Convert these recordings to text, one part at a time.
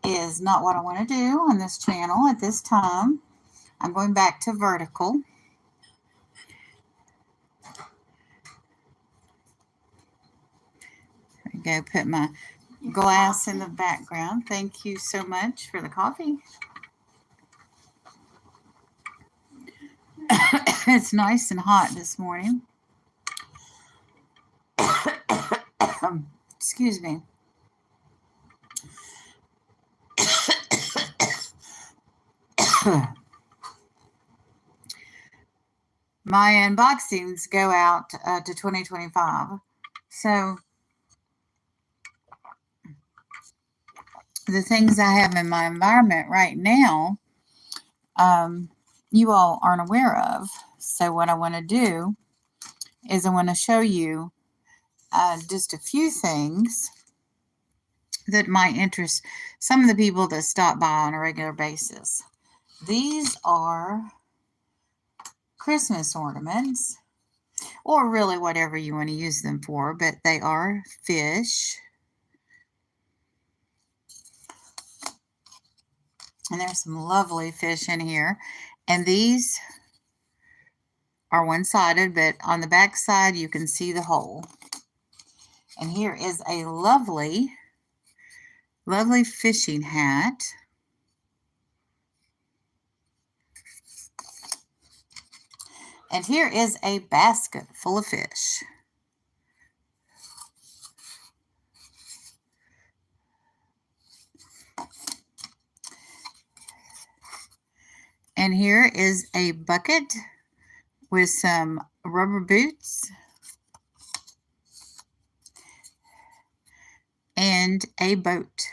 is not what I want to do on this channel at this time. I'm going back to vertical. There we go. Put my glass in the background. Thank you so much for the coffee. It's nice and hot this morning. Excuse me. My unboxings go out to 2025. So the things I have in my environment right now, you all aren't aware of. So what I want to do is I want to show you just a few things that might interest some of the people that stop by on a regular basis. These are Christmas ornaments, or really whatever you want to use them for, but they are fish. And there's some lovely fish in here. And these are one-sided, but on the back side you can see the hole. And here is a lovely, lovely fishing hat. And here is a basket full of fish. And here is a bucket with some rubber boots and a boat.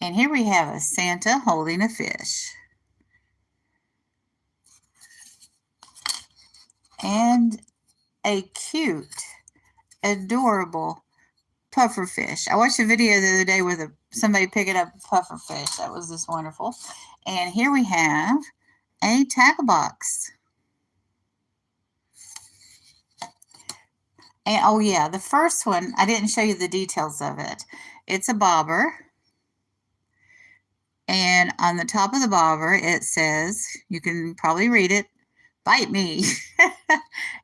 And here we have a Santa holding a fish. And a cute, adorable puffer fish. I watched a video the other day with somebody picking up a puffer fish. That was just wonderful. And here we have a tackle box. And oh yeah, the first one, I didn't show you the details of it. It's a bobber. And on the top of the bobber, it says, you can probably read it, "Bite me."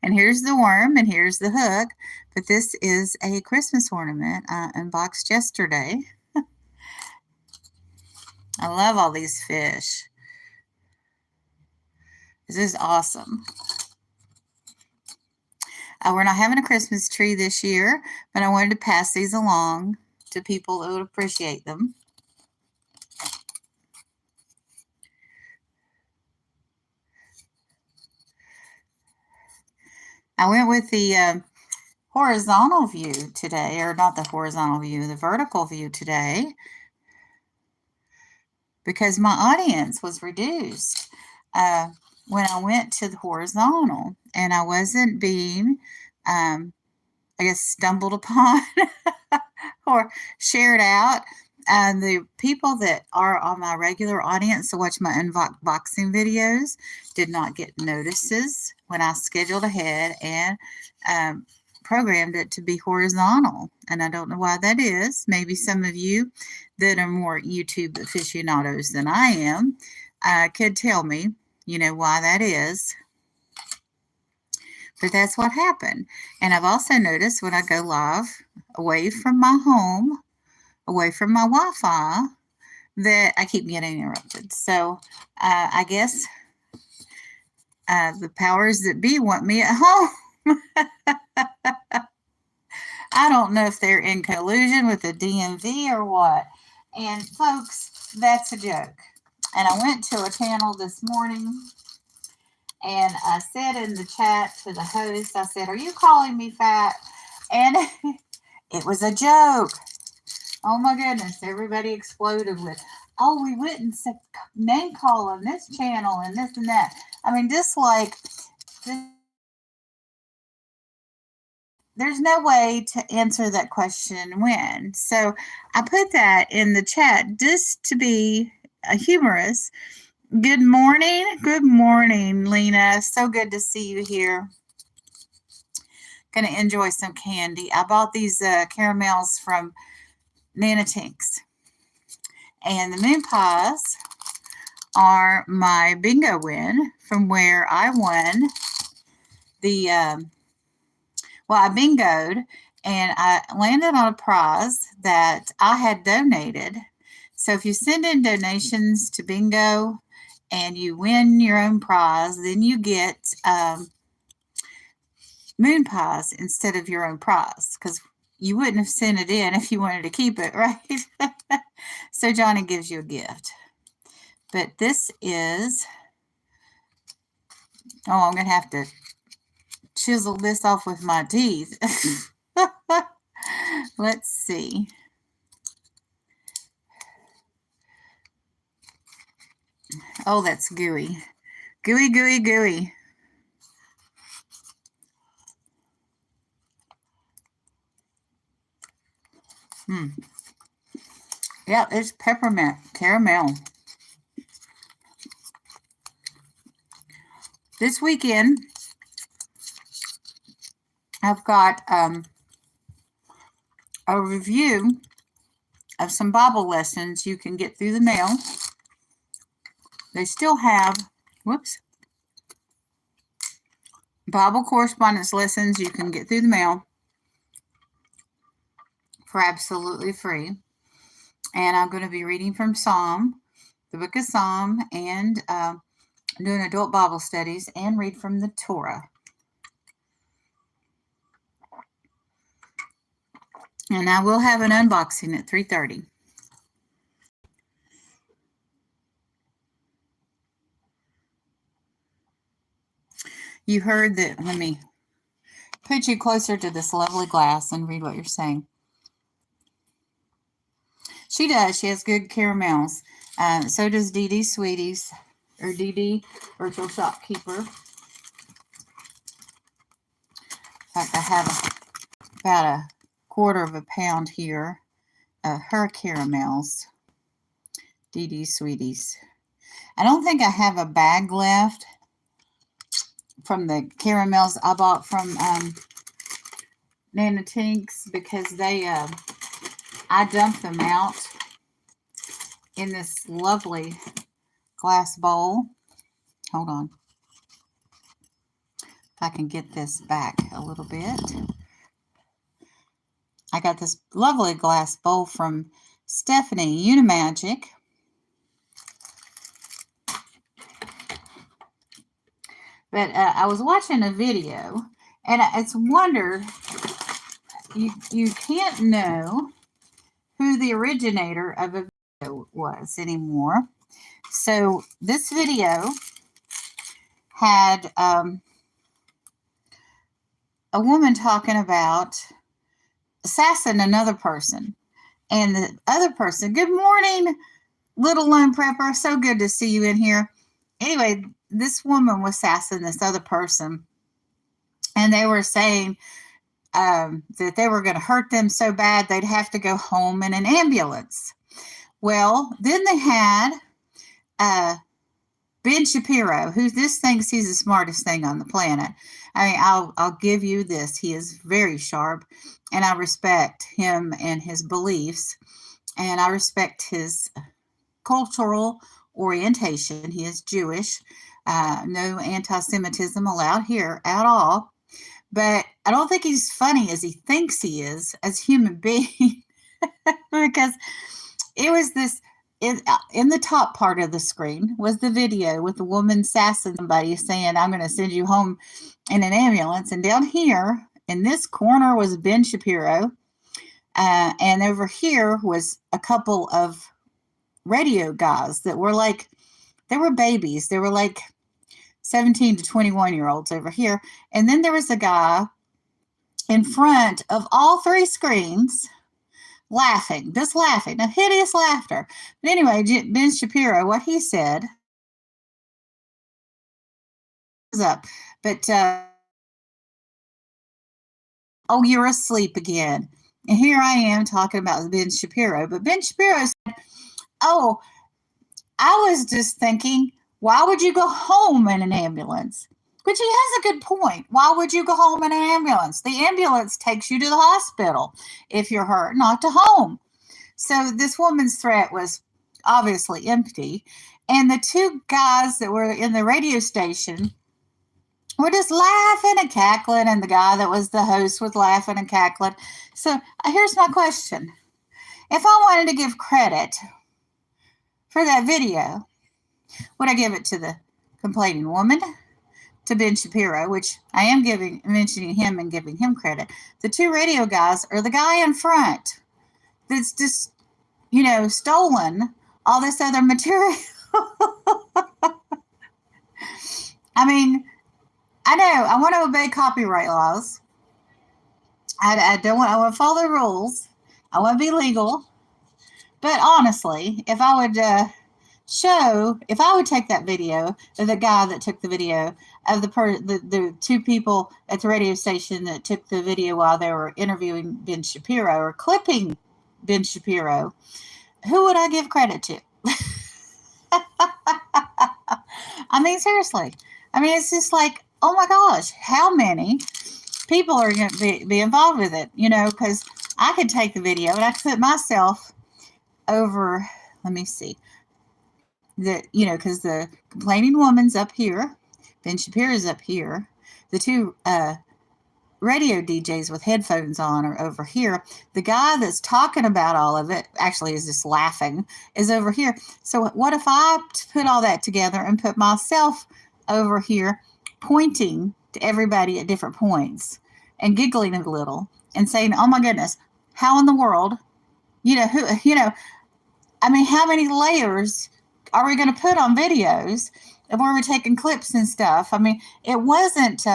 And here's the worm and here's the hook. But this is a Christmas ornament I unboxed yesterday. I love all these fish. This is awesome. We're not having a Christmas tree this year, but I wanted to pass these along to people who would appreciate them. I went with the horizontal view today, or not the horizontal view, the vertical view today, because my audience was reduced when I went to the horizontal, and I wasn't being, I guess, stumbled upon or shared out. And the people that are on my regular audience to watch my unboxing videos did not get notices when I scheduled ahead and programmed it to be horizontal. And I don't know why that is. Maybe some of you that are more YouTube aficionados than I am could tell me, you know, why that is. But that's what happened. And I've also noticed when I go live away from my home, away from my Wi-Fi, that I keep getting interrupted. So I guess the powers that be want me at home. I don't know if they're in collusion with the DMV or what. And folks, that's a joke. And I went to a channel this morning and I said in the chat to the host, I said, "Are you calling me fat?" And it was a joke. Oh my goodness, everybody exploded with, "Oh, we wouldn't name call on this channel and this and that." I mean, just like, there's no way to answer that question when. So I put that in the chat just to be humorous. Good morning, Lena. So good to see you here. going to enjoy some candy. I bought these caramels from Nana Tinks. And the moon pies are my bingo win from where I won the, I bingoed and I landed on a prize that I had donated. So if you send in donations to bingo and you win your own prize, then you get moon pies instead of your own prize, because you wouldn't have sent it in if you wanted to keep it, right? So Johnny gives you a gift. But this is, I'm going to have to chisel this off with my teeth. Let's see. Oh, that's gooey. Gooey, gooey, gooey. Yeah, it's peppermint caramel. This weekend, I've got a review of some Bible lessons you can get through the mail. They still have, Bible correspondence lessons you can get through the mail for absolutely free. And I'm going to be reading from Psalm, the book of Psalm, and doing adult Bible studies and read from the Torah. And I will have an unboxing at 3:30. You heard that. Let me put you closer to this lovely glass and read what you're saying. She does. She has good caramels. So does Dee Dee Sweeties, or Dee Dee Virtual Shopkeeper. In fact, I have about a quarter of a pound here of her caramels. Dee Dee Sweeties. I don't think I have a bag left from the caramels I bought from Nana Tinks, because they I dumped them out in this lovely glass bowl. Hold on. If I can get this back a little bit. I got this lovely glass bowl from Stephanie Unimagic. But I was watching a video, and it's wonder, you can't know who the originator of a video was anymore. So this video had a woman talking about assassin another person. And the other person, good morning, Little Lone Prepper. So good to see you in here. Anyway, this woman was sassing this other person. And they were saying that they were going to hurt them so bad they'd have to go home in an ambulance. Well, then they had Ben Shapiro, who this thinks he's the smartest thing on the planet. I mean, I'll give you this. He is very sharp, and I respect him and his beliefs, and I respect his cultural orientation. He is Jewish. No anti-Semitism allowed here at all. But I don't think he's funny as he thinks he is as a human being, because it was this, in the top part of the screen was the video with the woman sassing somebody saying, I'm going to send you home in an ambulance. And down here in this corner was Ben Shapiro. And over here was a couple of radio guys that were like, they were babies. They were like 17 to 21-year-olds over here. And then there was a guy in front of all three screens laughing, a hideous laughter. But anyway, Ben Shapiro, what he said was up. But, oh, you're asleep again. And here I am talking about Ben Shapiro. But Ben Shapiro said, oh, I was just thinking, why would you go home in an ambulance? But she has a good point. Why would you go home in an ambulance? The ambulance takes you to the hospital if you're hurt, not to home. So this woman's threat was obviously empty. And the two guys that were in the radio station were just laughing and cackling, and the guy that was the host was laughing and cackling. So here's my question. If I wanted to give credit for that video, would I give it to the complaining woman, to Ben Shapiro, which I am mentioning him and giving him credit, the two radio guys, or the guy in front that's just, stolen all this other material? I mean, I know I want to obey copyright laws. I want to follow the rules. I want to be legal. But honestly, if I would take that video of the guy that took the video of the two people at the radio station that took the video while they were interviewing Ben Shapiro or clipping Ben Shapiro, who would I give credit to? I mean, seriously. I mean, it's just like, oh my gosh, how many people are going to be involved with it? Because I could take the video and I could put myself over, let me see, because the complaining woman's up here, Ben Shapiro's up here, the two radio DJs with headphones on are over here. The guy that's talking about all of it, actually is just laughing, is over here. So what if I put all that together and put myself over here pointing to everybody at different points and giggling a little and saying, oh my goodness, how in the world, how many layers are we going to put on videos if we were taking clips and stuff? I mean, it wasn't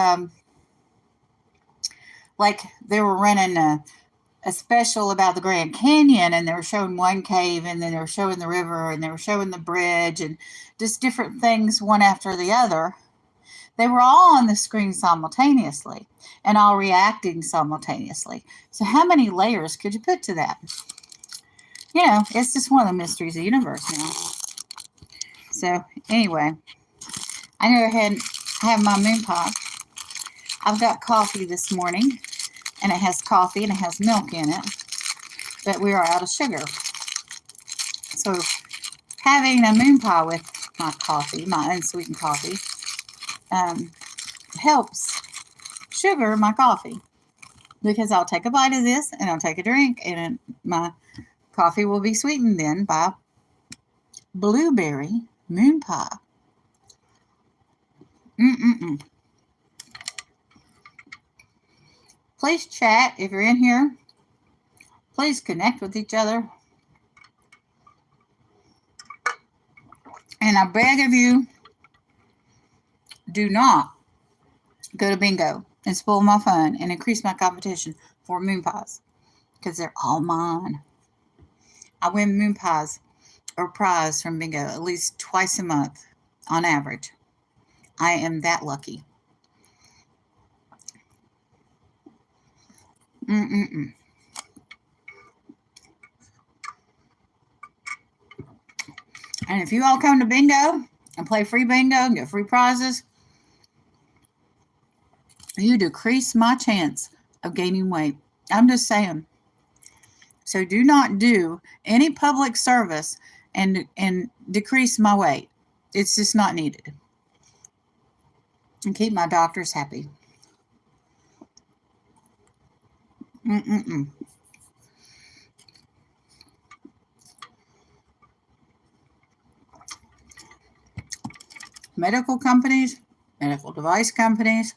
like they were running a special about the Grand Canyon and they were showing one cave and then they were showing the river and they were showing the bridge and just different things one after the other. They were all on the screen simultaneously and all reacting simultaneously. So how many layers could you put to that? It's just one of the mysteries of the universe now. So anyway, I go ahead and have my moon pie. I've got coffee this morning, and it has coffee and it has milk in it, but we are out of sugar. So having a moon pie with my coffee, my unsweetened coffee, helps sugar my coffee, because I'll take a bite of this and I'll take a drink and my coffee will be sweetened then by blueberry moon pie. Please chat if you're in here. Please connect with each other. And I beg of you, do not go to bingo and spoil my fun and increase my competition for moon pies, because they're all mine. I win moon pies or prize from bingo at least twice a month on average. I am that lucky. And if you all come to bingo and play free bingo and get free prizes, you decrease my chance of gaining weight. I'm just saying. So do not do any public service and decrease my weight. It's just not needed. And keep my doctors happy. Medical companies, medical device companies,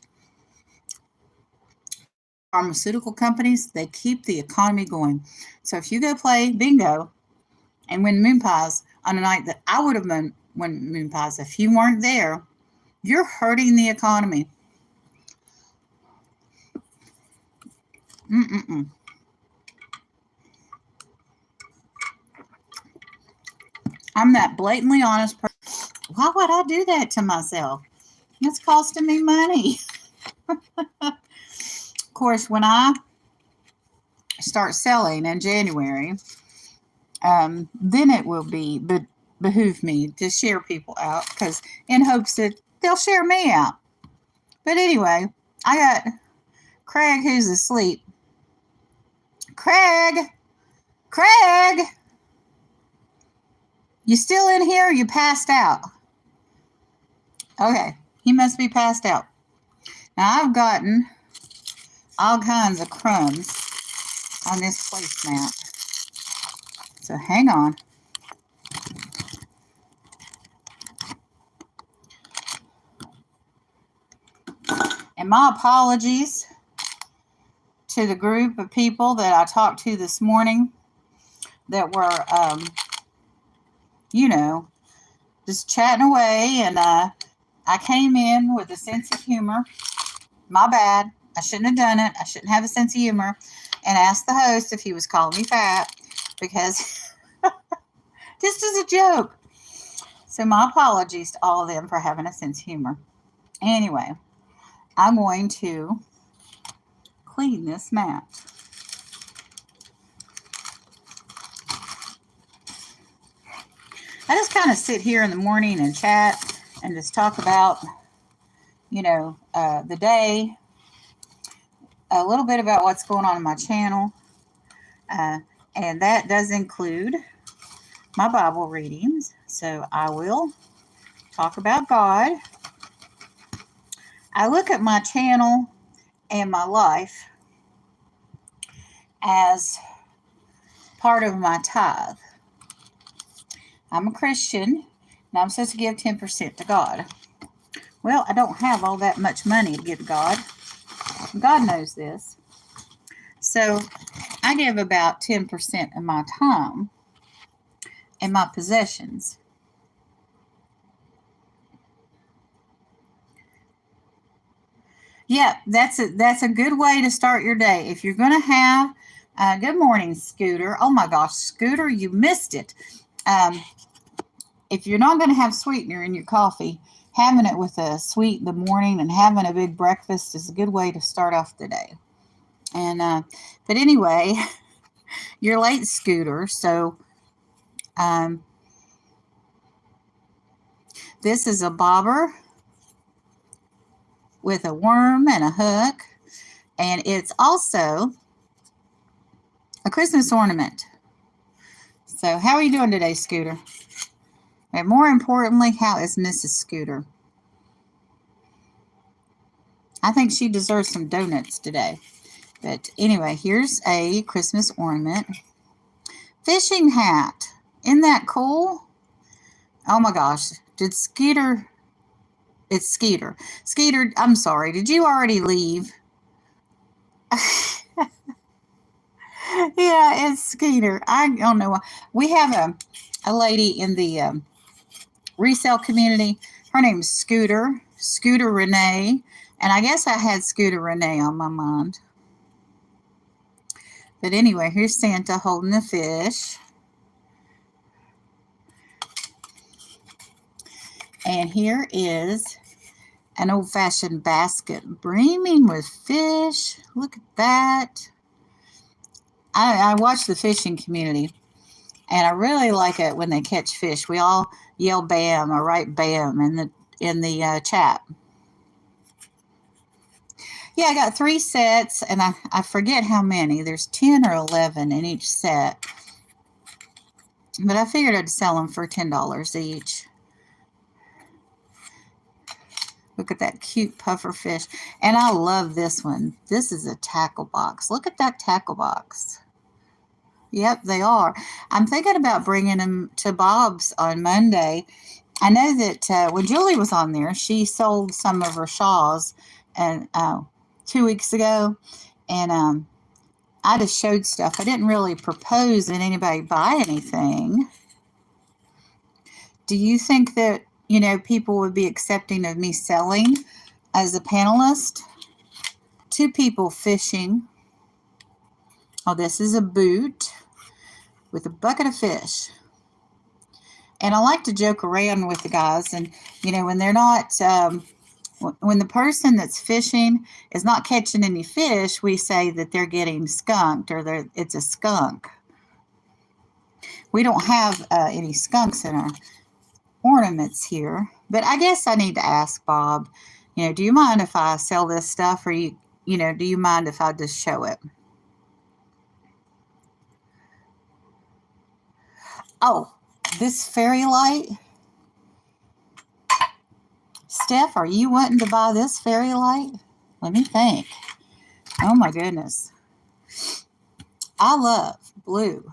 pharmaceutical companies, they keep the economy going. So if you go play bingo and win moon pies on a night that I would have won moon pies, if you weren't there, you're hurting the economy. I'm that blatantly honest person. Why would I do that to myself? It's costing me money. Of course, when I start selling in January, then it will behoove me to share people out, because in hopes that they'll share me out. But anyway, I got Craig who's asleep. Craig! Craig! You still in here or you passed out? Okay, he must be passed out. Now I've gotten all kinds of crumbs on this placemat. So hang on. And my apologies to the group of people that I talked to this morning that were, just chatting away. And I came in with a sense of humor. My bad. I shouldn't have done it. I shouldn't have a sense of humor. And asked the host if he was calling me fat because just as a joke. So my apologies to all of them for having a sense of humor. Anyway, I'm going to clean this mat. I just kind of sit here in the morning and chat and just talk about, the day, a little bit about what's going on in my channel. And that does include my Bible readings. So I will talk about God. I look at my channel and my life as part of my tithe. I'm a Christian, and I'm supposed to give 10% to God. Well, I don't have all that much money to give to God. God knows this. So I give about 10% of my time and my possessions. Yeah, that's a good way to start your day. If you're going to have, good morning, Scooter. Oh my gosh, Scooter, you missed it. If you're not going to have sweetener in your coffee, having it with a sweet in the morning and having a big breakfast is a good way to start off the day. And but anyway, you're late, Scooter. So this is a bobber with a worm and a hook, and it's also a Christmas ornament. So how are you doing today, Scooter? And more importantly, how is Mrs. Scooter? I think she deserves some donuts today. But anyway, here's a Christmas ornament. Fishing hat. Isn't that cool? Oh my gosh. Did Skeeter... It's Skeeter. Skeeter, I'm sorry. Did you already leave? Yeah, it's Skeeter. I don't know why. We have a lady in the resale community. Her name's Scooter Renee. And I guess I had Scooter Renee on my mind. But anyway, here's Santa holding the fish. And here is an old-fashioned basket brimming with fish. Look at that. I watch the fishing community, and I really like it when they catch fish. We all yell "bam" or write "bam" in the chat. Yeah, I got 3 sets, and I forget how many. There's 10 or 11 in each set. But I figured I'd sell them for $10 each. Look at that cute puffer fish. And I love this one. This is a tackle box. Look at that tackle box. Yep, they are. I'm thinking about bringing them to Bob's on Monday. I know that when Julie was on there, she sold some of her shawls and 2 weeks ago. And I just showed stuff. I didn't really propose that anybody buy anything. Do you think that, people would be accepting of me selling as a panelist? 2 people fishing. Oh, this is a boot with a bucket of fish. And I like to joke around with the guys. And, when they're not, when the person that's fishing is not catching any fish, we say that they're getting skunked or it's a skunk. We don't have any skunks in our ornaments here. But I guess I need to ask Bob, do you mind if I sell this stuff, or do you mind if I just show it? Oh, this fairy light. Steph, are you wanting to buy this fairy light? Let me think. Oh my goodness. I love blue,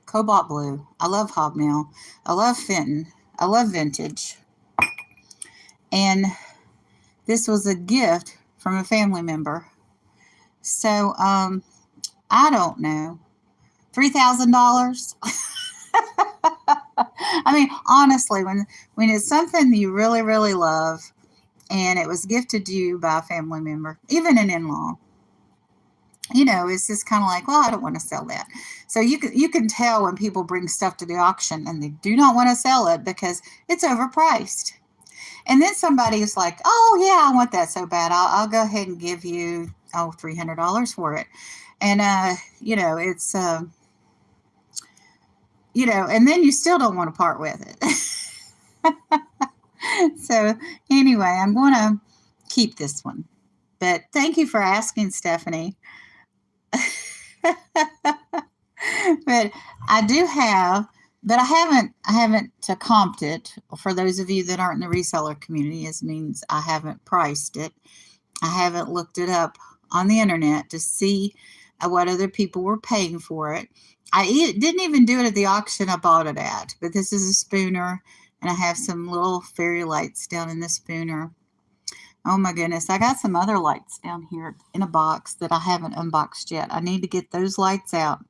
cobalt blue. I love hobnail. I love Fenton. I love vintage. And this was a gift from a family member. So, I don't know. $3,000? I mean, honestly, when it's something you really, really love, and it was gifted to you by a family member, even an in-law, it's just kind of like, well, I don't want to sell that. So you can tell when people bring stuff to the auction and they do not want to sell it because it's overpriced. And then somebody is like, oh yeah, I want that so bad. I'll go ahead and give you $300 for it. And it's and then you still don't want to part with it. So anyway, I'm going to keep this one. But thank you for asking, Stephanie. But I do have, but I haven't comped it. For those of you that aren't in the reseller community, it means I haven't priced it. I haven't looked it up on the internet to see what other people were paying for it. I didn't even do it at the auction I bought it at, but this is a spooner, and I have some little fairy lights down in the spooner. Oh my goodness, I got some other lights down here in a box that I haven't unboxed yet. I need to get those lights out.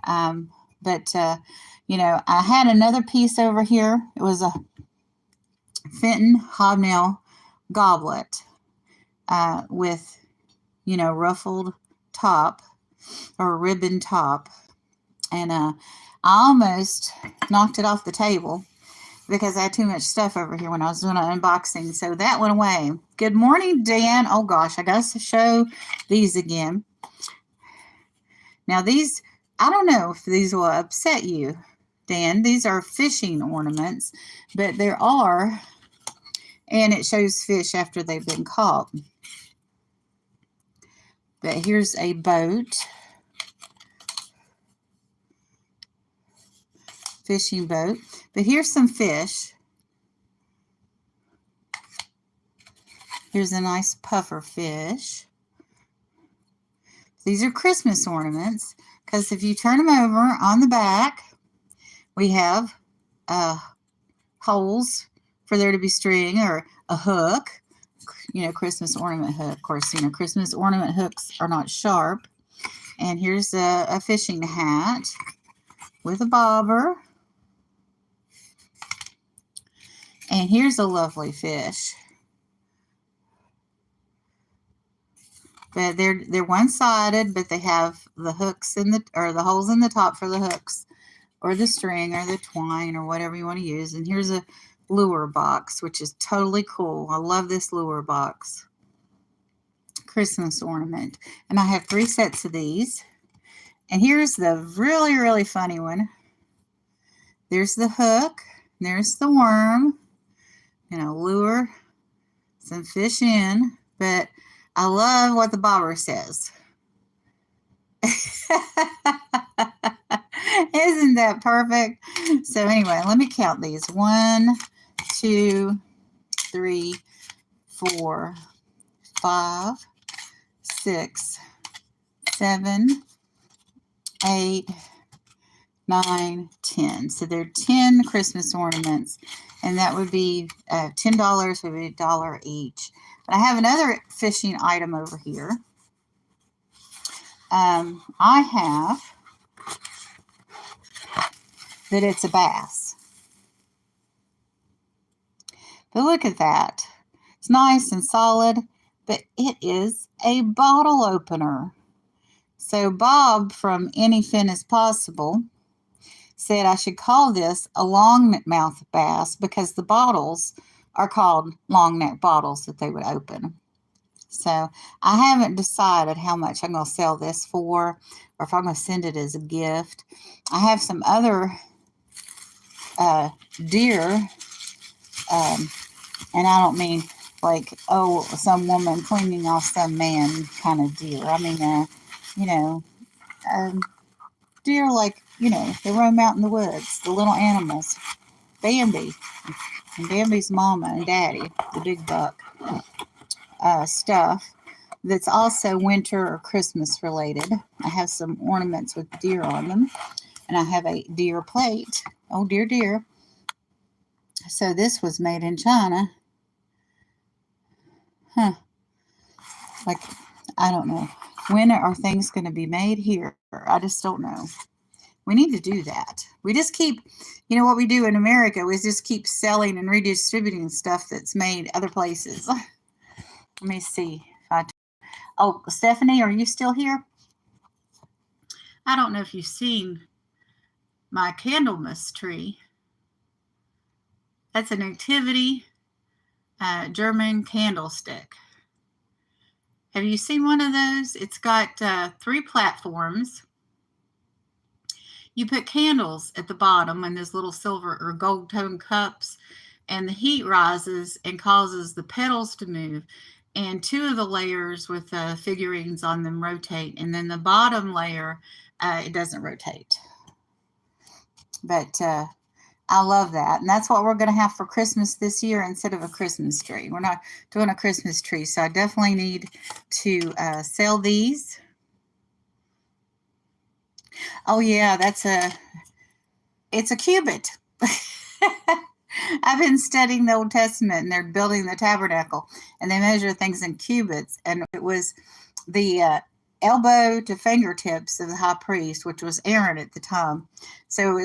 But I had another piece over here. It was a Fenton hobnail goblet with, ruffled top or ribbon top. And I almost knocked it off the table because I had too much stuff over here when I was doing an unboxing. So that went away. Good morning, Dan. Oh gosh, I got to show these again. Now these, I don't know if these will upset you, Dan. These are fishing ornaments, but there are, and it shows fish after they've been caught. But here's a boat. Fishing boat. But here's some fish. Here's a nice puffer fish. These are Christmas ornaments, because if you turn them over on the back, we have holes for there to be string or a hook, Christmas ornament hook. Of course, Christmas ornament hooks are not sharp. And here's a fishing hat with a bobber. And here's a lovely fish. But they're one-sided, but they have the hooks the holes in the top for the hooks, or the string, or the twine, or whatever you want to use. And here's a lure box, which is totally cool. I love this lure box. Christmas ornament. And I have 3 sets of these. And here's the really, really funny one. There's the hook. There's the worm. Lure some fish in. But I love what the bobber says. Isn't that perfect? So anyway, let me count these. 1, 2, 3, 4, 5, 6, 7, 8, 9, 10. So there are 10 Christmas ornaments, and that would be $10 would be $1 each. But I have another fishing item over here. I have that it's a bass. But look at that. It's nice and solid, but it is a bottle opener. So Bob from Anyfin Is Possible said I should call this a long mouth bass because the bottles are called long neck bottles that they would open. So I haven't decided how much I'm going to sell this for, or if I'm going to send it as a gift. I have some other deer, and I don't mean like, oh, some woman cleaning off some man kind of deer. I mean, you know, um, deer like, they roam out in the woods, the little animals. Bambi and Bambi's mama and daddy, the big buck stuff that's also winter or Christmas related. I have some ornaments with deer on them, and I have a deer plate. Oh, dear, dear. So this was made in China. Huh. Like, I don't know. When are things going to be made here? I just don't know. We need to do that. We just keep, what we do in America is just keep selling and redistributing stuff that's made other places. Let me see. Oh, Stephanie, are you still here? I don't know if you've seen my Candlemas tree. That's a nativity German candlestick. Have you seen one of those? It's got 3 platforms. You put candles at the bottom in those little silver or gold tone cups, and the heat rises and causes the petals to move. And 2 of the layers with figurines on them rotate, and then the bottom layer, it doesn't rotate. But I love that. And that's what we're going to have for Christmas this year instead of a Christmas tree. We're not doing a Christmas tree, so I definitely need to sell these. Oh, yeah, it's a cubit. I've been studying the Old Testament, and they're building the tabernacle, and they measure things in cubits. And it was the elbow to fingertips of the high priest, which was Aaron at the time. So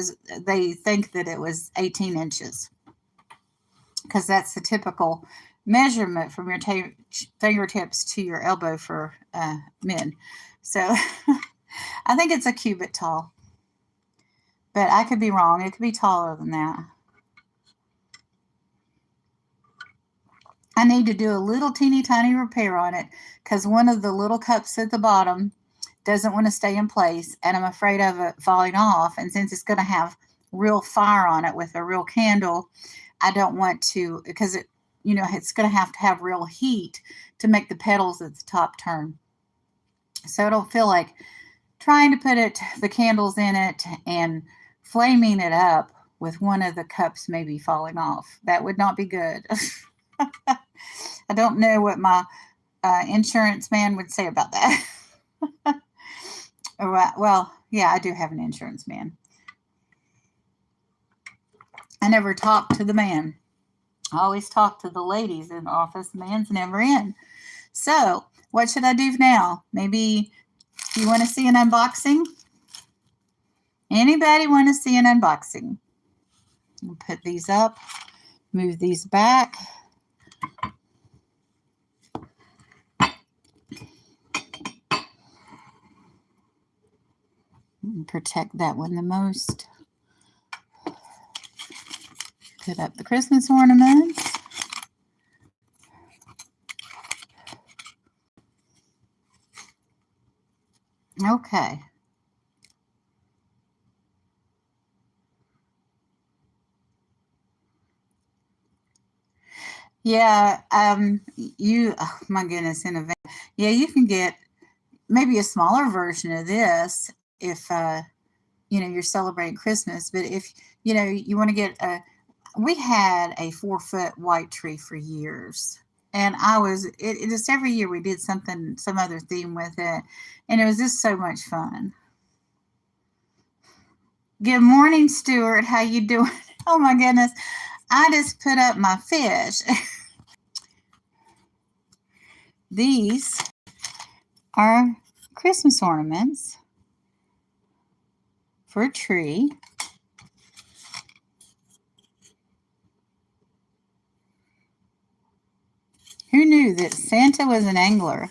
they think that it was 18 inches because that's the typical measurement from your fingertips to your elbow for men. So I think it's a cubit tall, but I could be wrong. It could be taller than that. I need to do a little teeny tiny repair on it because one of the little cups at the bottom doesn't want to stay in place, and I'm afraid of it falling off. And since it's going to have real fire on it with a real candle, I don't want to, because it's going to have real heat to make the petals at the top turn. So it'll feel like trying to put the candles in it and flaming it up with one of the cups maybe falling off. That would not be good. I don't know what my insurance man would say about that. Well, yeah, I do have an insurance man. I never talk to the man. I always talk to the ladies in the office. The man's never in. So, what should I do now? Maybe you want to see an unboxing? Anybody want to see an unboxing? I'll put these up, move these back. Protect that one the most. Put up the Christmas ornaments. Okay. Yeah, oh my goodness, yeah, you can get maybe a smaller version of this if you're celebrating Christmas. But if you want to get we had a 4-foot white tree for years, and it just every year we did some other theme with it, and it was just so much fun. Good morning, Stuart. How you doing? Oh my goodness, I just put up my fish. These are Christmas ornaments for a tree. Who knew that Santa was an angler?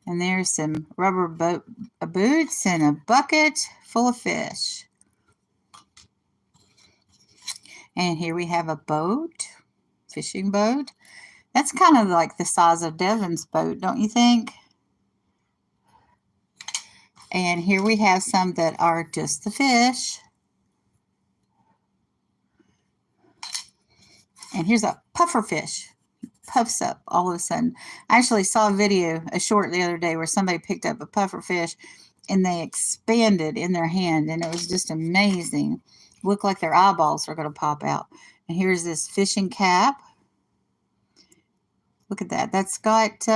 And there's some rubber boots and a bucket full of fish. And here we have a boat, fishing boat. That's kind of like the size of Devon's boat, don't you think? And here we have some that are just the fish. And here's a puffer fish. puffs up all of a sudden. I actually saw a short the other day where somebody picked up a puffer fish and they expanded in their hand, and it was just amazing. Looked like their eyeballs are going to pop out. And here's this fishing cap. Look at that. That's got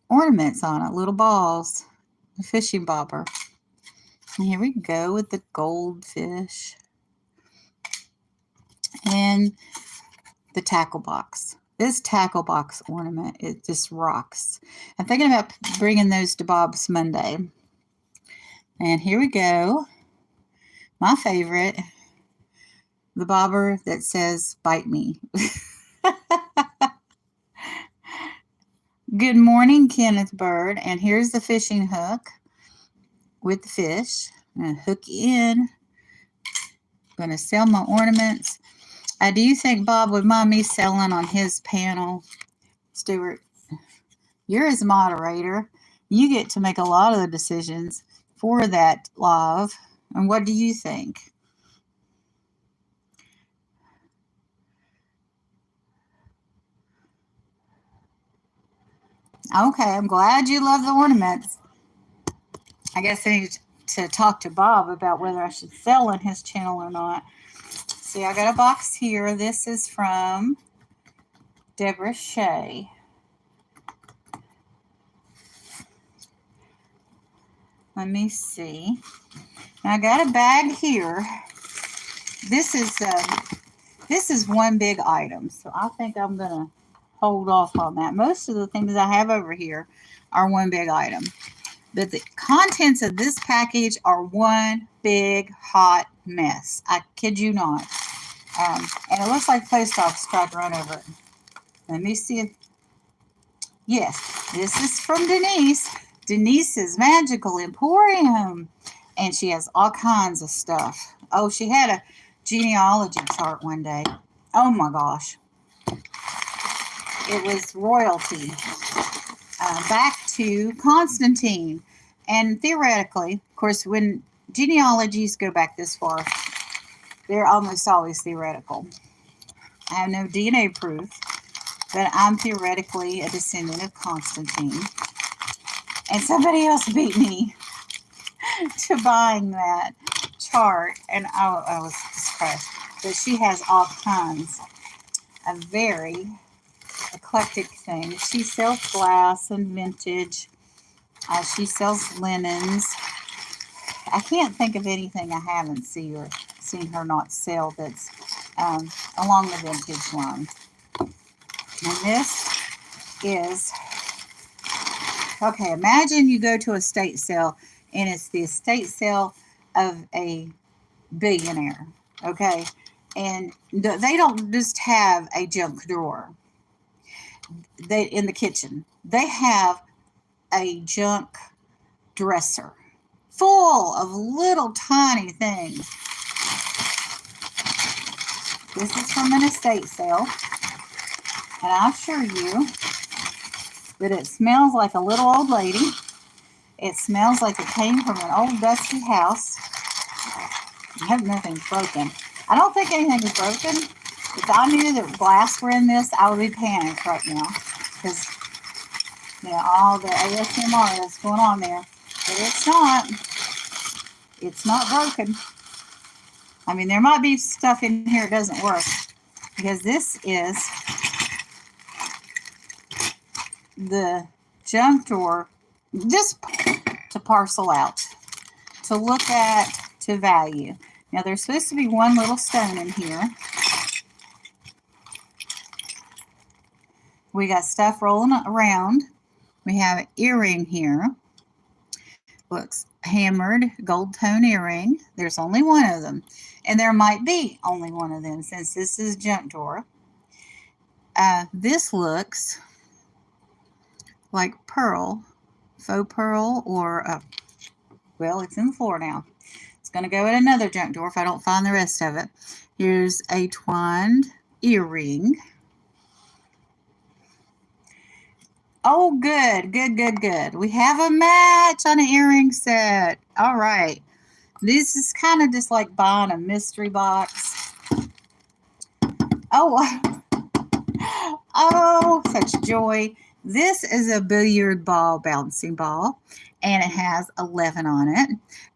ornaments on it, little balls. A fishing bobber. And here we go with the goldfish. And the tackle box. This tackle box ornament, it just rocks. I'm thinking about bringing those to Bob's Monday. And here we go. My favorite, the bobber that says, "Bite me." Good morning, Kenneth Bird. And here's the fishing hook with the fish. I'm going to hook in. I'm going to sell my ornaments. Do you think Bob would mind me selling on his panel? Stuart, you're his moderator. You get to make a lot of the decisions for that live. And what do you think? Okay, I'm glad you love the ornaments. I guess I need to talk to Bob about whether I should sell on his channel or not. See, I got a box here. This is from Deborah Shea. Let me see. I got a bag here. This is one big item, so I think I'm gonna hold off on that. Most of the things I have over here are one big item, but the contents of this package are one big hot mess. I kid you not. And it looks like post office tried to run over it. Let me see if, yes, this is from Denise. Denise's Magical Emporium. And she has all kinds of stuff. Oh, she had a genealogy chart one day. Oh my gosh. It was royalty. Back to Constantine. And theoretically, of course, when genealogies go back this far, they're almost always theoretical. I have no DNA proof, but I'm theoretically a descendant of Constantine. And somebody else beat me to buying that chart, and I was distressed. But she has all kinds of very eclectic things. She sells glass and vintage. She sells linens. I can't think of anything I haven't seen her not sell that's along the vintage line. And this is, okay, imagine you go to a estate sale, and it's the estate sale of a billionaire, okay? And they don't just have a junk drawer in the kitchen. They have a junk dresser full of little tiny things. This is from an estate sale, and I assure you that it smells like a little old lady. It smells like it came from an old dusty house. I hope nothing's broken. I don't think anything is broken. If I knew that glass were in this, I would be panicked right now, because all the ASMR that's going on there. But it's not. It's not broken. I mean, there might be stuff in here that doesn't work, because this is the junk drawer just to parcel out, to look at, to value. Now, there's supposed to be one little stone in here. We got stuff rolling around. We have an earring here. Looks hammered gold tone earring. There's only one of them. And there might be only one of them, since this is junk drawer. This looks like pearl, faux pearl, or, well, it's in the floor now. It's going to go in another junk drawer if I don't find the rest of it. Here's a twined earring. Oh, good, good, good, good. We have a match on an earring set. All right. This is kind of just like buying a mystery box. Oh, Oh, such joy. This is a billiard ball bouncing ball, and it has 11 on it.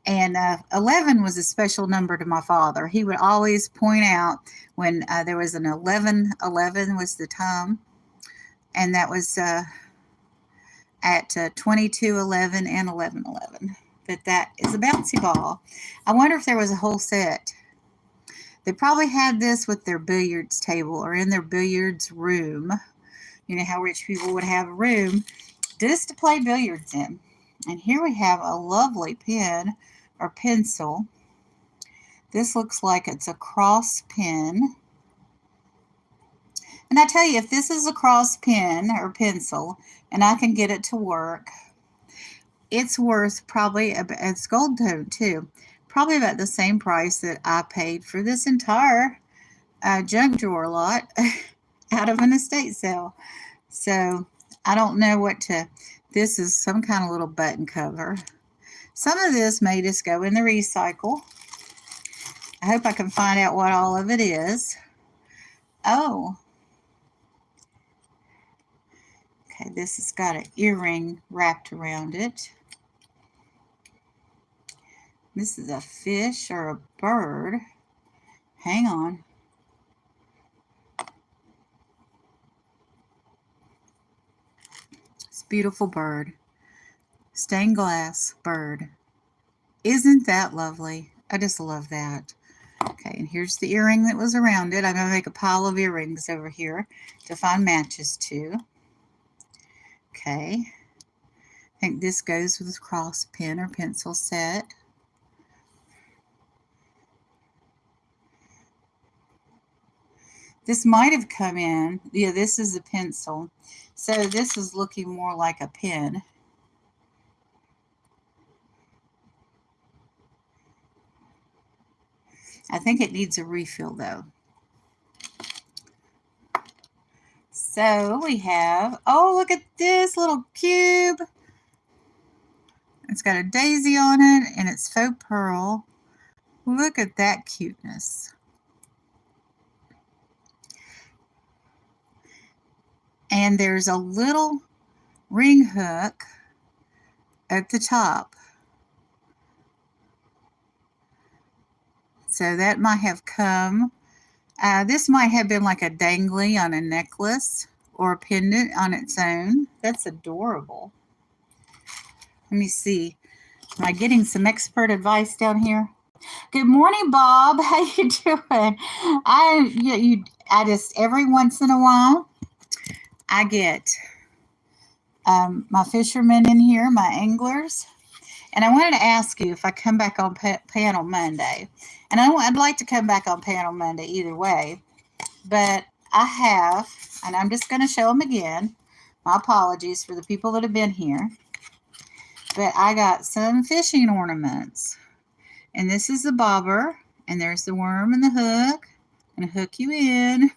And 11 was a special number to my father. He would always point out when there was an 11, 11 was the time, and that was at 22, 11, and 11, 11. But that is a bouncy ball. I wonder if there was a whole set. They probably had this with their billiards table or in their billiards room. You know how rich people would have a room just to play billiards in. And here we have a lovely pen or pencil. This looks like it's a cross pen. And I tell you, if this is a cross pen or pencil and I can get it to work, it's worth probably, it's gold tone too, probably about the same price that I paid for this entire junk drawer lot out of an estate sale. So I don't know what to, this is some kind of little button cover. Some of this may just go in the recycle. I hope I can find out what all of it is. Oh. Okay, this has got an earring wrapped around it. This is a fish or a bird. Hang on. It's a beautiful bird. Stained glass bird. Isn't that lovely? I just love that. Okay, and here's the earring that was around it. I'm going to make a pile of earrings over here to find matches to. Okay. I think this goes with a cross pen or pencil set. This might have come in. Yeah, this is a pencil. So this is looking more like a pen. I think it needs a refill though. So we have, oh, look at this little cube. It's got a daisy on it and it's faux pearl. Look at that cuteness. And there's a little ring hook at the top. So that might have come, this might have been like a dangly on a necklace or a pendant on its own. That's adorable. Let me see. Am I getting some expert advice down here? Good morning, Bob. How you doing? I just every once in a while I get my fishermen in here, my anglers, and I wanted to ask you if I come back on panel Monday, and I'd like to come back on panel Monday either way, but I have, and I'm just going to show them again. My apologies for the people that have been here, but I got some fishing ornaments, and this is the bobber, and there's the worm and the hook, and hook you in.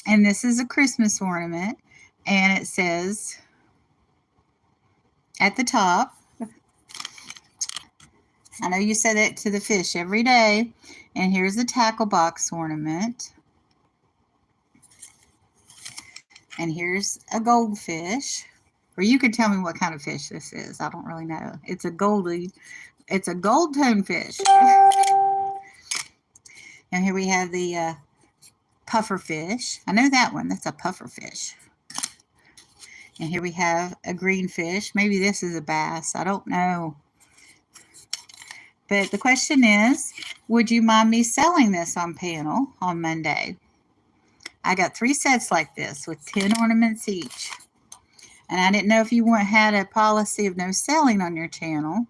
And this is a Christmas ornament, and it says at the top, I know you say that to the fish every day, and here's a tackle box ornament, and here's a goldfish, or you could tell me what kind of fish this is. I don't really know. It's a gold tone fish. And here we have the puffer fish. I know that one. That's a puffer fish. And here we have a green fish. Maybe this is a bass. I don't know. But the question is, would you mind me selling this on panel on Monday? I got 3 sets like this with 10 ornaments each. And I didn't know if you had a policy of no selling on your channel.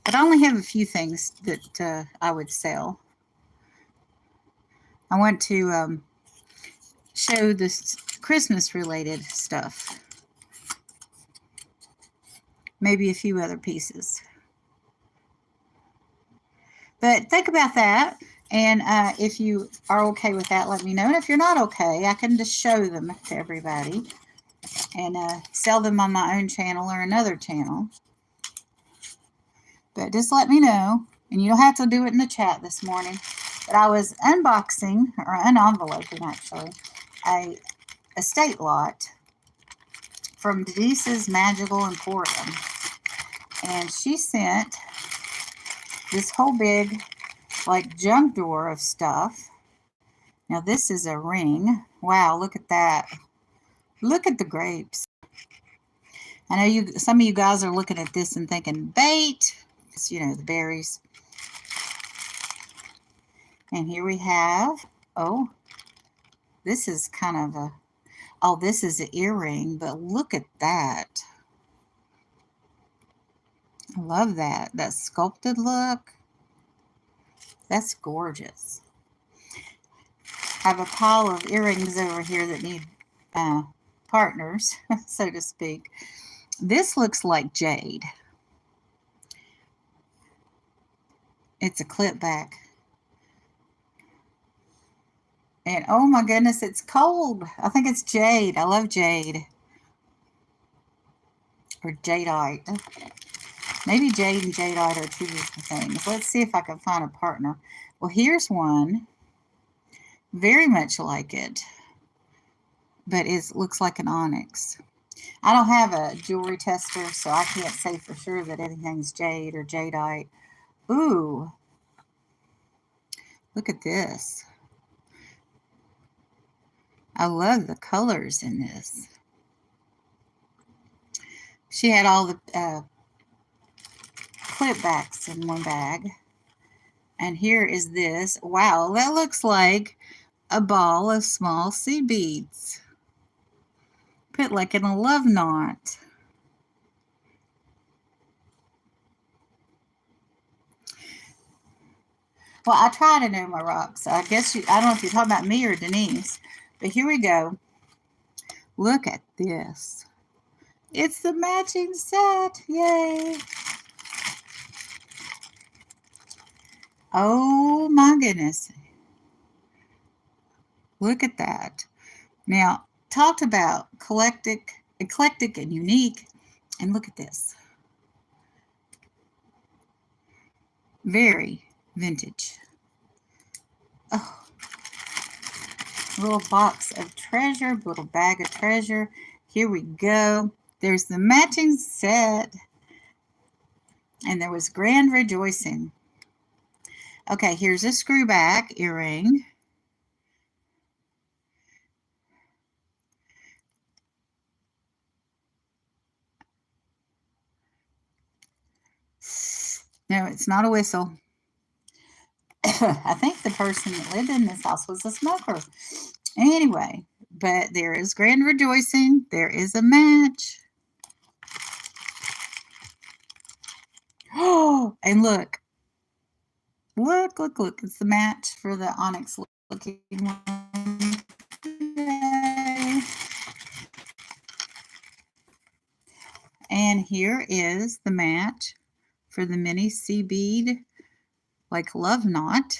But I only have a few things that I would sell. I want to show this Christmas related stuff. Maybe a few other pieces. But think about that. And if you are okay with that, let me know. And if you're not okay, I can just show them to everybody and sell them on my own channel or another channel. But just let me know. And you don't have to do it in the chat this morning. But I was unboxing, or unenveloping actually, a estate lot from Denise's Magical Emporium. And she sent this whole big, like, junk drawer of stuff. Now, this is a ring. Wow, look at that. Look at the grapes. I know some of you guys are looking at this and thinking, bait. It's, you know, the berries. And here we have, oh, this is kind of a, oh, this is an earring, but look at that. I love that. That sculpted look. That's gorgeous. I have a pile of earrings over here that need partners, so to speak. This looks like jade. It's a clip back. And oh my goodness, it's cold. I think it's jade. I love jade. Or jadeite. Maybe jade and jadeite are two different things. Let's see if I can find a partner. Well, here's one. Very much like it. But it looks like an onyx. I don't have a jewelry tester, so I can't say for sure that anything's jade or jadeite. Ooh. Look at this. I love the colors in this. She had all the clip backs in one bag. And here is this. Wow, that looks like a ball of small sea beads. Put like in a love knot. Well, I try to know my rocks. I guess I don't know if you're talking about me or Denise. But here we go. Look at this. It's the matching set. Yay. Oh my goodness. Look at that. Now, talked about eclectic and unique. And look at this. Very vintage. Oh. Little box of treasure, little bag of treasure. Here we go. There's the matching set. And there was grand rejoicing. Okay, here's a screw back earring. No, it's not a whistle. I think the person that lived in this house was a smoker. Anyway, but there is grand rejoicing. There is a match. Oh, and look. Look. It's the match for the onyx looking one. Yay. And here is the match for the mini sea bead, like love knot.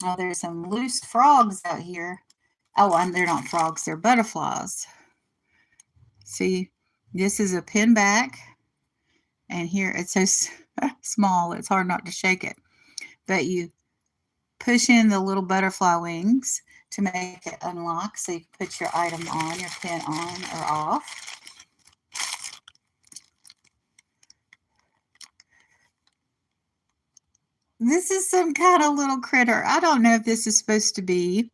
Oh, there's some loose frogs out here. Oh, and they're not frogs, they're butterflies. See, this is a pin back. And here it's so small, it's hard not to shake it. But you push in the little butterfly wings to make it unlock so you can put your item on, your pin on or off. This is some kind of little critter. I don't know if this is supposed to be,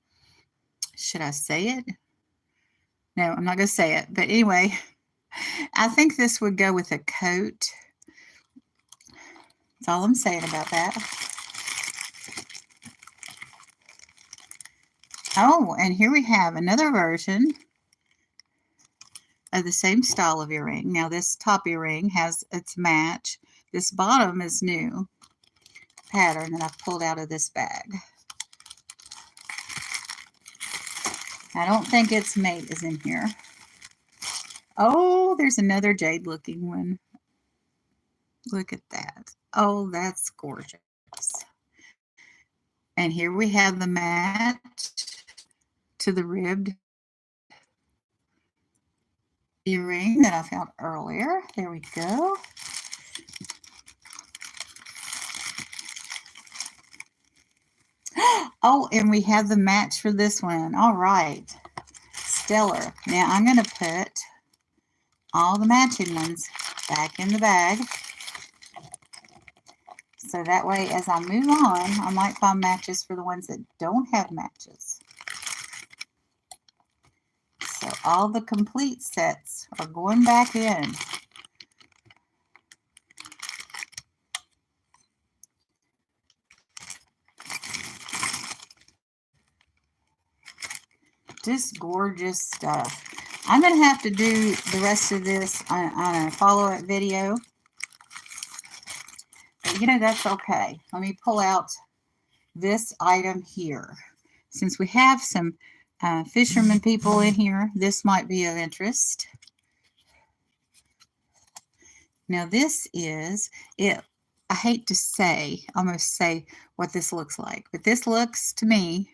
should I say it? No, I'm not going to say it. But anyway, I think this would go with a coat. That's all I'm saying about that. Oh, and here we have another version of the same style of earring. Now this top earring has its match. This bottom is new pattern that I've pulled out of this bag. I don't think its mate is in here. Oh, there's another jade looking one. Look at that. Oh, that's gorgeous. And here we have the match to the ribbed earring that I found earlier. There we go. Oh, and we have the match for this one. All right. Stellar. Now I'm going to put all the matching ones back in the bag. So that way, as I move on, I might find matches for the ones that don't have matches. So all the complete sets are going back in. Just gorgeous stuff. I'm going to have to do the rest of this on a follow-up video. But you know, that's okay. Let me pull out this item here. Since we have some fisherman people in here, this might be of interest. Now this is it. I hate to say, almost say what this looks like, but this looks to me,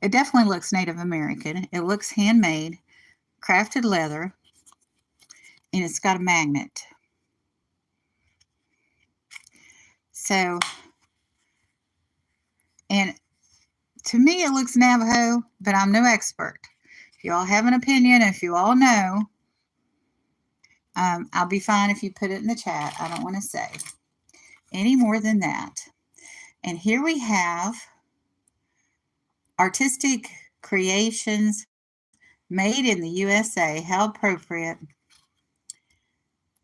it definitely looks Native American. It looks handmade, crafted leather, and it's got a magnet. So, and to me it looks Navajo, but I'm no expert. If you all have an opinion, if you all know, I'll be fine if you put it in the chat. I don't want to say any more than that. And here we have artistic creations made in the USA. How appropriate.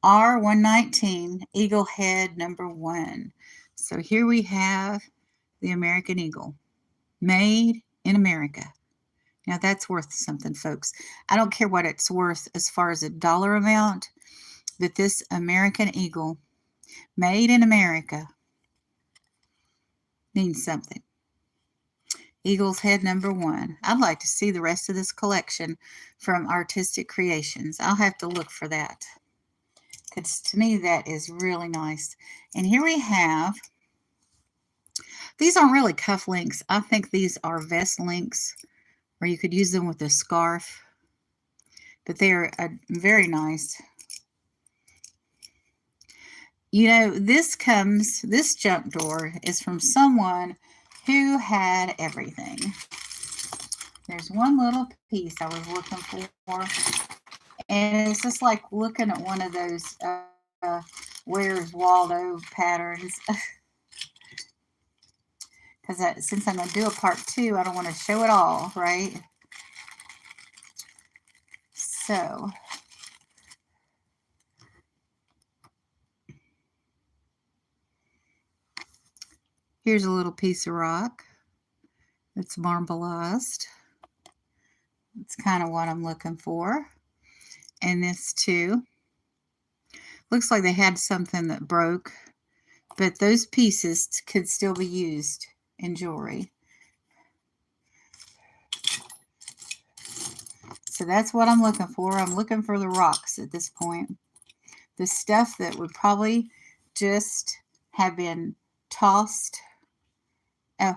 R119 Eagle Head #1. So here we have the American Eagle, made in America. Now that's worth something, folks. I don't care what it's worth as far as a dollar amount, but this American Eagle, made in America, means something. Eagle's Head #1. I'd like to see the rest of this collection from Artistic Creations. I'll have to look for that, because to me that is really nice. And here we have, these aren't really cuff links. I think these are vest links, or you could use them with a scarf, but they're very nice. You know, this junk drawer is from someone who had everything. There's one little piece I was looking for, and it's just like looking at one of those Where's Waldo patterns. Because since I'm going to do a part 2, I don't want to show it all, right? So, here's a little piece of rock. It's marbleized. It's kind of what I'm looking for. And this too. Looks like they had something that broke, but those pieces could still be used in jewelry. So that's what I'm looking for. I'm looking for the rocks at this point. The stuff that would probably just have been tossed. Oh,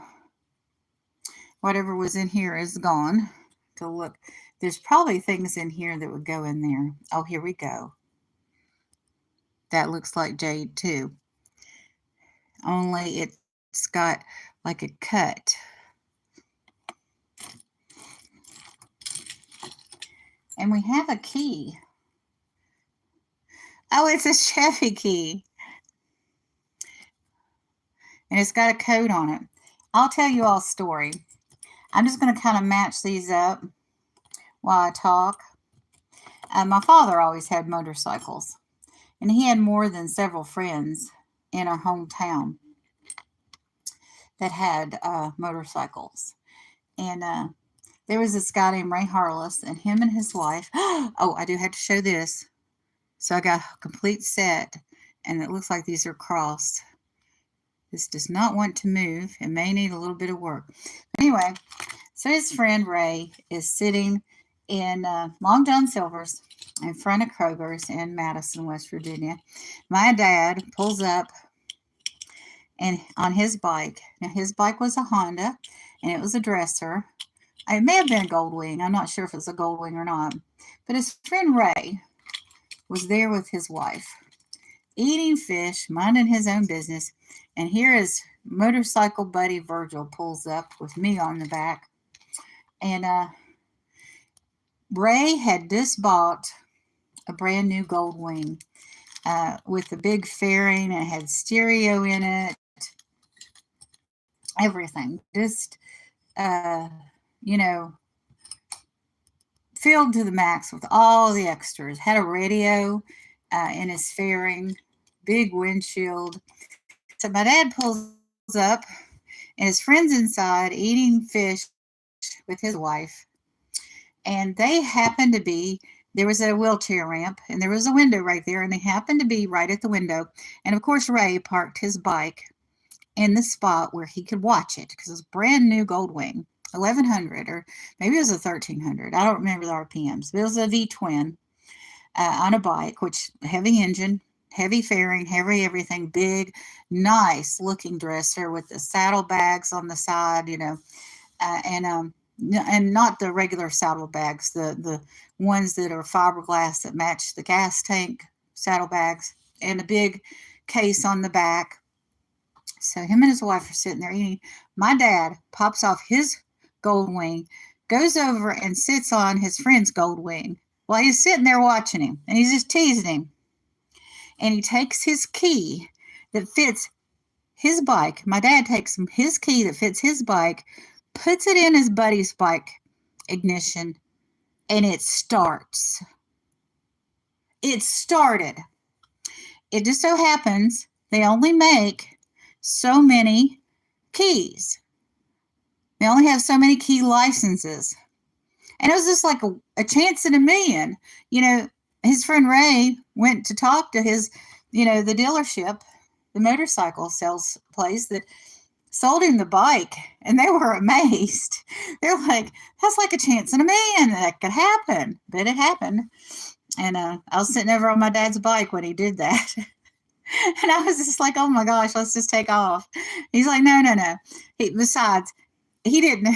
whatever was in here is gone. To look, there's probably things in here that would go in there. Oh, here we go. That looks like jade too. Only it's got like a cut. And we have a key. Oh, it's a Chevy key. And it's got a code on it. I'll tell you all a story. I'm just going to kind of match these up while I talk. My father always had motorcycles. And he had more than several friends in our hometown that had motorcycles. And there was this guy named Ray Harless, and him and his wife. Oh, I do have to show this. So I got a complete set, and it looks like these are crossed. This does not want to move. It may need a little bit of work. But anyway, so his friend Ray is sitting in Long John Silver's in front of Kroger's in Madison, West Virginia. My dad pulls up and on his bike. Now, his bike was a Honda, and it was a dresser. It may have been a Goldwing. I'm not sure if it's a Goldwing or not. But his friend Ray was there with his wife, eating fish, minding his own business. And here is motorcycle buddy Virgil pulls up with me on the back. And Ray had just bought a brand new Gold Wing with a big fairing, and it had stereo in it, everything. Just, you know, filled to the max with all the extras. Had a radio in his fairing, big windshield. So my dad pulls up, and his friend's inside eating fish with his wife. And they happened to be, there was a wheelchair ramp, and there was a window right there, and they happened to be right at the window. And of course, Ray parked his bike in the spot where he could watch it, because it was a brand new Gold Wing, 1100, or maybe it was a 1300. I don't remember the RPMs, but it was a V-twin on a bike, which heavy engine, heavy fairing, heavy everything, big, nice looking dresser with the saddlebags on the side, and not the regular saddlebags, the ones that are fiberglass that match the gas tank saddlebags, and a big case on the back. So him and his wife are sitting there eating. My dad pops off his Gold Wing, goes over and sits on his friend's Gold Wing while he's sitting there watching him, and he's just teasing him. And he takes his key that fits his bike. My dad takes his key that fits his bike, puts it in his buddy's bike ignition, and it starts. It started. It just so happens they only make so many keys. They only have so many key licenses. And it was just like a chance in a million. His friend Ray went to talk to his, the dealership, the motorcycle sales place that sold him the bike, and they were amazed. They're like, that's like a chance in a million that could happen. But it happened. And I was sitting over on my dad's bike when he did that. And I was just like, oh my gosh, let's just take off. He's like, no. Besides, he didn't.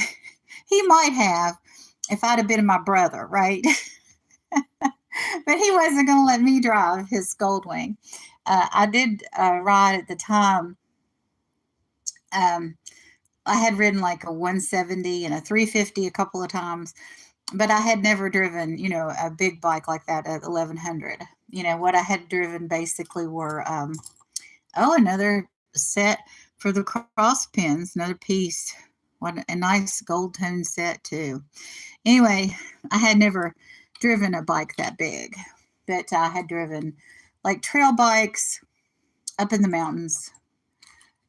He might have if I'd have been my brother, right? But he wasn't going to let me drive his Gold Wing. I did ride at the time. I had ridden like a 170 and a 350 a couple of times, but I had never driven, a big bike like that at 1100. What I had driven basically were, another set for the cross pins, another piece. What a nice gold tone set too. Anyway, I had never driven a bike that big, but I had driven like trail bikes up in the mountains,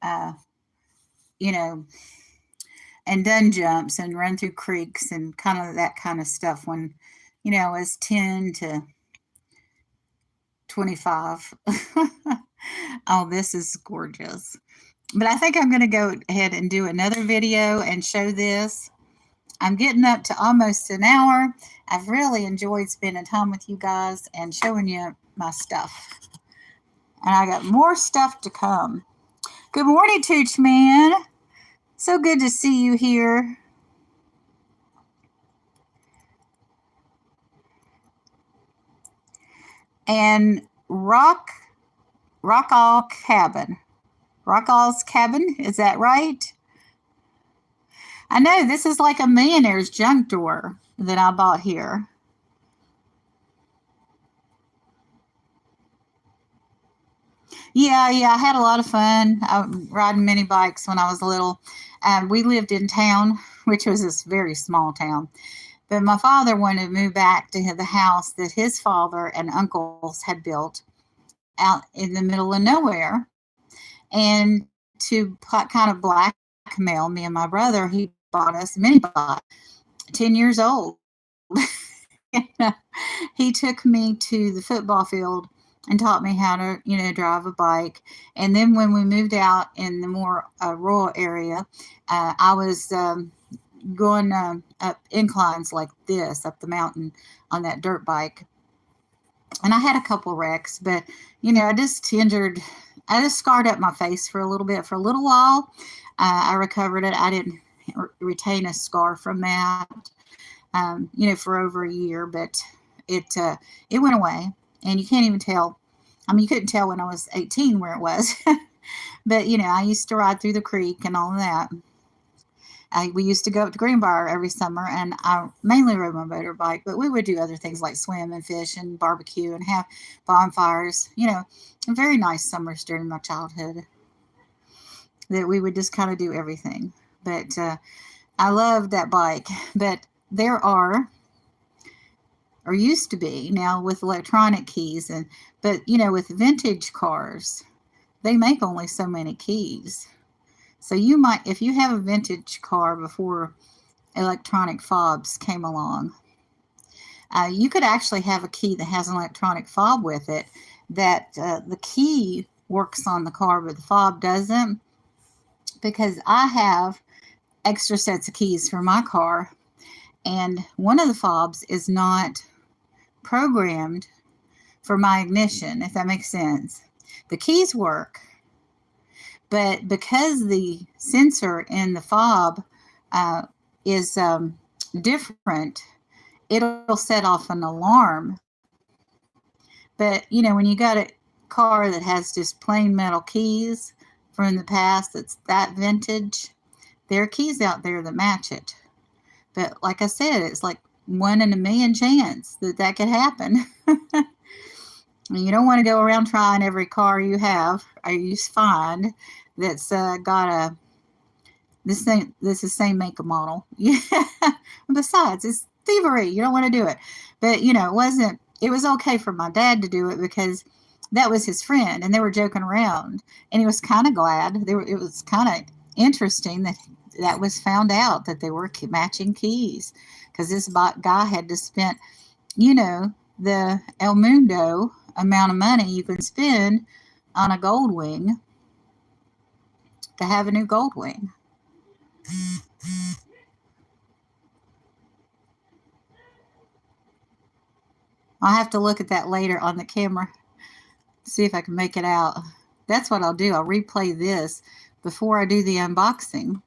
and done jumps and run through creeks and kind of that kind of stuff when, I was 10 to 25. Oh, this is gorgeous. But I think I'm going to go ahead and do another video and show this. I'm getting up to almost an hour. I've really enjoyed spending time with you guys and showing you my stuff. And I got more stuff to come. Good morning, Tooch Man. So good to see you here. And Rockall's Cabin, is that right? I know, this is like a millionaire's junk drawer that I bought here. Yeah, I had a lot of fun riding mini bikes when I was little. We lived in town, which was this very small town. But my father wanted to move back to the house that his father and uncles had built out in the middle of nowhere. And to kind of blackmail me and my brother, he bought us a mini bike, 10 years old. He took me to the football field and taught me how to, drive a bike. And then when we moved out in the more rural area, I was going up inclines like this, up the mountain on that dirt bike. And I had a couple wrecks, but, I just scarred up my face for a little bit. For a little while, I recovered it. I didn't retain a scar from that, for over a year, but it went away. And you can't even tell. I mean, you couldn't tell when I was 18 where it was. But, you know, I used to ride through the creek and all of that. We used to go up to Greenbrier every summer, and I mainly rode my motorbike, but we would do other things like swim and fish and barbecue and have bonfires, you know, very nice summers during my childhood that we would just kind of do everything. But I loved that bike. But there are, or used to be now with electronic keys, but you know, with vintage cars, they make only so many keys. So you might, if you have a vintage car before electronic fobs came along, you could actually have a key that has an electronic fob with it, that the key works on the car but the fob doesn't, because I have extra sets of keys for my car, and one of the fobs is not programmed for my ignition, if that makes sense. The keys work, but because the sensor in the fob is different, it'll set off an alarm. But, you know, when you got a car that has just plain metal keys from the past that's that vintage, there are keys out there that match it. But like I said, it's like 1 in a million chance that that could happen. You don't want to go around trying every car you have or you find that's got a this thing. This is same make and model. Yeah. Besides, it's thievery. You don't want to do it. But you know, it wasn't. It was okay for my dad to do it because that was his friend, and they were joking around, and he was kind of glad. It was kind of interesting that was found out that they were matching keys, because this guy had to spend, you know, the El Mundo amount of money you can spend on a gold wing to have a new gold wing. I'll have to look at that later on the camera, see if I can make it out. That's what I'll do. I'll replay this before I do the unboxing,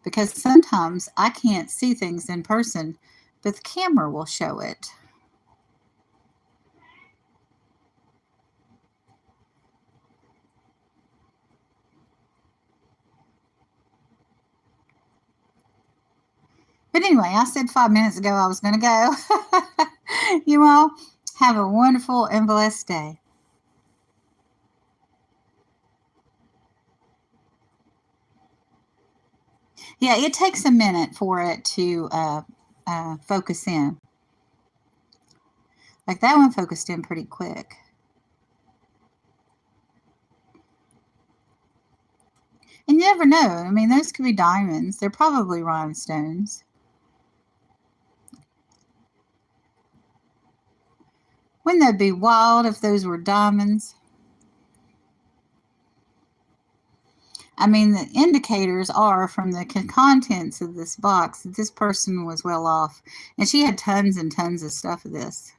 because sometimes I can't see things in person, but the camera will show it. But anyway, I said 5 minutes ago I was going to go. You all have a wonderful and blessed day. Yeah, it takes a minute for it to focus in. Like that one focused in pretty quick. And you never know. I mean, those could be diamonds. They're probably rhinestones. Wouldn't that be wild if those were diamonds? I mean, the indicators are from the contents of this box that this person was well off. And she had tons and tons of stuff of this.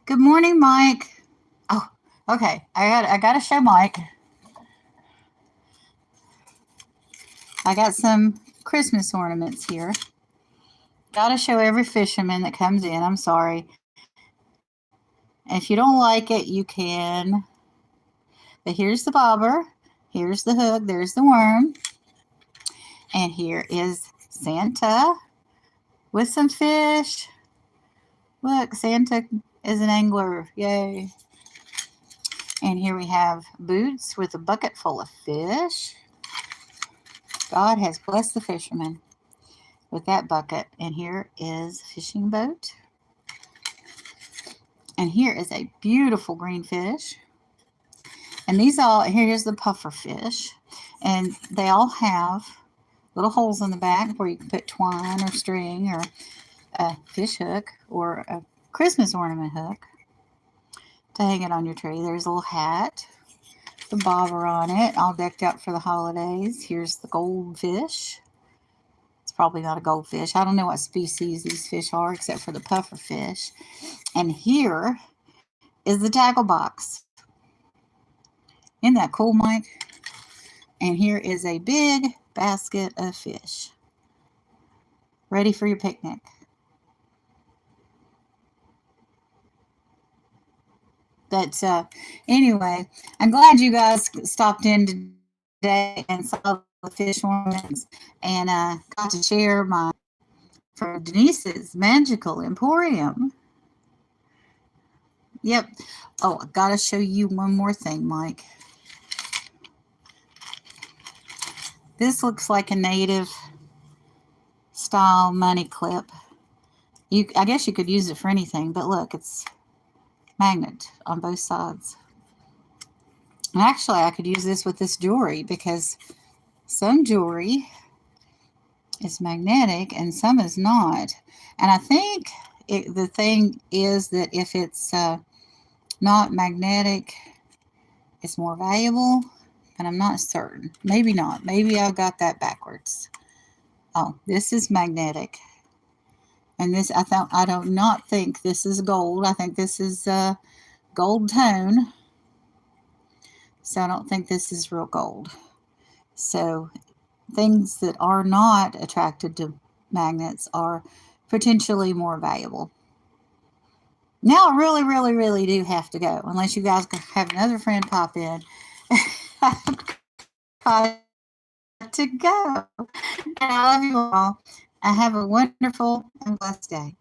Good morning, Mike. Oh, okay. I got to show Mike. I got some Christmas ornaments here. Got to show every fisherman that comes in. I'm sorry. And if you don't like it, you can. But here's the bobber. Here's the hook. There's the worm. And here is Santa with some fish. Look, Santa is an angler. Yay. And here we have Boots with a bucket full of fish. God has blessed the fisherman with that bucket. And here is a fishing boat. And here is a beautiful green fish. And here's the puffer fish. And they all have little holes in the back where you can put twine or string or a fish hook or a Christmas ornament hook to hang it on your tree. There's a little hat, the bobber on it, all decked out for the holidays. Here's the goldfish. It's probably not a goldfish. I don't know what species these fish are except for the puffer fish. And here is the tackle box. Isn't that cool, Mike? And here is a big basket of fish, ready for your picnic. But anyway, I'm glad you guys stopped in today and saw the fish ornaments and got to share my from Denise's Magical Emporium. Yep. Oh, I gotta show you one more thing, Mike. This looks like a native style money clip. I guess you could use it for anything, but look, it's magnet on both sides. And actually, I could use this with this jewelry because some jewelry is magnetic and some is not. And I think the thing is that if it's not magnetic, it's more valuable, but I'm not certain. Maybe not. Maybe I got that backwards. Oh, this is magnetic. And this, I don't not think this is gold. I think this is gold tone. So I don't think this is real gold. So things that are not attracted to magnets are potentially more valuable. Now I really, really, really do have to go. Unless you guys have another friend pop in. I've got to go. And I love you all. I have a wonderful and blessed day.